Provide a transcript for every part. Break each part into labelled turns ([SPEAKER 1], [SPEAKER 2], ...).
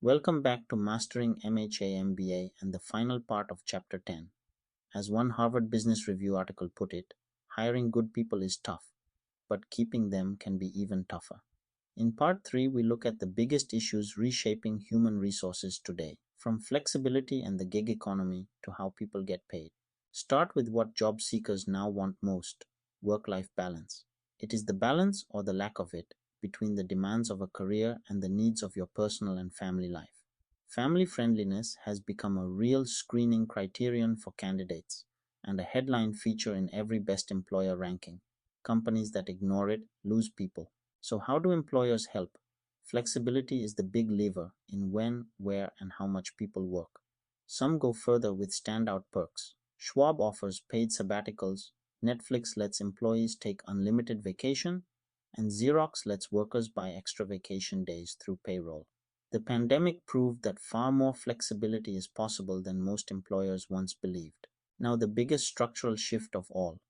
[SPEAKER 1] Welcome back to Mastering MHA MBA and the final part of Chapter 10. As one Harvard Business Review article put it, hiring good people is tough, but keeping them can be even tougher. In Part 3, we look at the biggest issues reshaping human resources today, from flexibility and the gig economy to how people get paid. Start with what job seekers now want most: work life balance. It is the balance, or the lack of it, between the demands of a career and the needs of your personal and family life. Family friendliness has become a real screening criterion for candidates and a headline feature in every best employer ranking. Companies that ignore it lose people. So, how do employers help? Flexibility is the big lever in when, where, and how much people work. Some go further with standout perks. Schwab offers paid sabbaticals, Netflix lets employees take unlimited vacation, and Xerox lets workers buy extra vacation days through payroll. The pandemic proved that far more flexibility is possible than most employers once believed. Now, the biggest structural shift of all: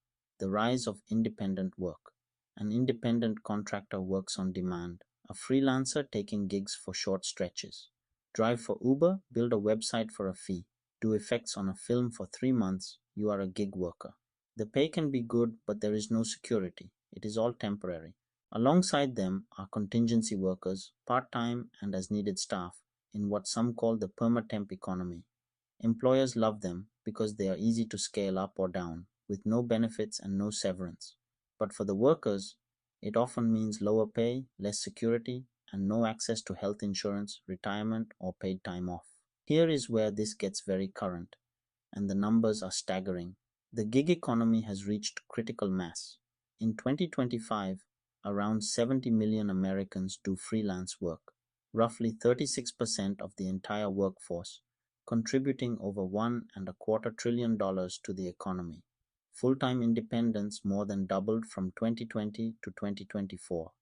[SPEAKER 1] the rise of independent work. An independent contractor works on demand, a freelancer taking gigs for short stretches. Drive for Uber, build a website for a fee, do effects on a film for 3 months, you are a gig worker. The pay can be good, but there is no security. It is all temporary. Alongside them are contingency workers, part time and as needed staff, in what some call the permatemp economy. Employers love them because they are easy to scale up or down, with no benefits and no severance. But for the workers, it often means lower pay, less security, and no access to health insurance, retirement, or paid time off. Here is where this gets very current, and the numbers are staggering. The gig economy has reached critical mass. In 2025, around 70 million Americans do freelance work, roughly 36% of the entire workforce, contributing over $1.25 trillion to the economy. Full-time independence more than doubled from 2020 to 2024,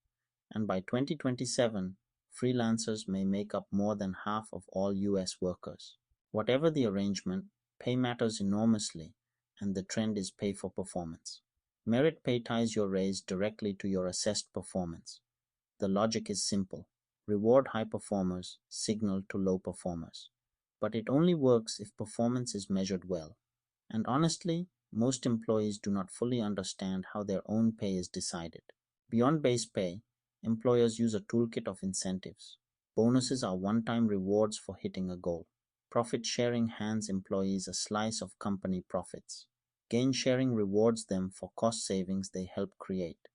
[SPEAKER 1] and by 2027, freelancers may make up more than half of all US workers. Whatever the arrangement, pay matters enormously, and the trend is pay for performance. Merit pay ties your raise directly to your assessed performance. The logic is simple: reward high performers, signal to low performers. But it only works if performance is measured well. And honestly, most employees do not fully understand how their own pay is decided. Beyond base pay, employers use a toolkit of incentives. Bonuses are one-time rewards for hitting a goal. Profit sharing hands employees a slice of company profits. Gain sharing rewards them for cost savings they help create.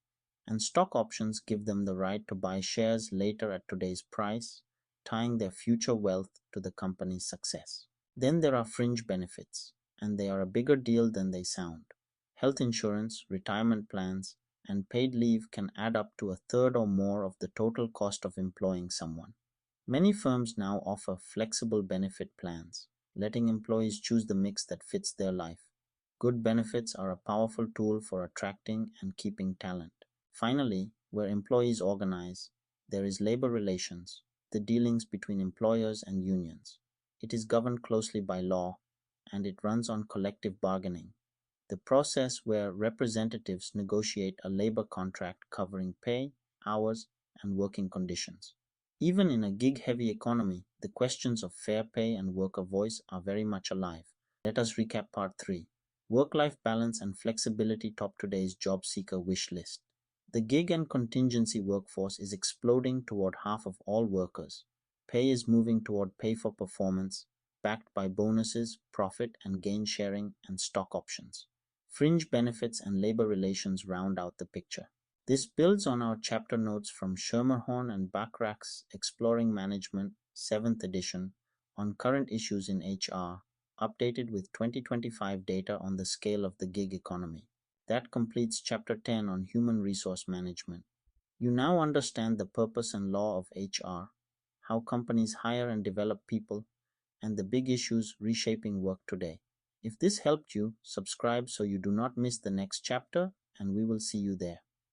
[SPEAKER 1] And stock options give them the right to buy shares later at today's price, tying their future wealth to the company's success. Then there are fringe benefits, and they are a bigger deal than they sound. Health insurance, retirement plans, and paid leave can add up to a third or more of the total cost of employing someone. Many firms now offer flexible benefit plans, letting employees choose the mix that fits their life. Good benefits are a powerful tool for attracting and keeping talent. Finally, where employees organize, there is labor relations, the dealings between employers and unions. It is governed closely by law, and it runs on collective bargaining, the process where representatives negotiate a labor contract covering pay, hours, and working conditions. Even in a gig-heavy economy, the questions of fair pay and worker voice are very much alive. Let us recap Part 3. Work-life balance and flexibility top today's job seeker wish list. The gig and contingency workforce is exploding toward half of all workers. Pay is moving toward pay for performance, backed by bonuses, profit and gain sharing, and stock options. Fringe benefits and labor relations round out the picture. This builds on our chapter notes from Schermerhorn and Bachrach's Exploring Management, 7th edition, on current issues in HR, updated with 2025 data on the scale of the gig economy. That completes Chapter 10 on Human Resource Management. You now understand the purpose and law of HR, how companies hire and develop people, and the big issues reshaping work today. If this helped you, subscribe so you do not miss the next chapter, and we will see you there.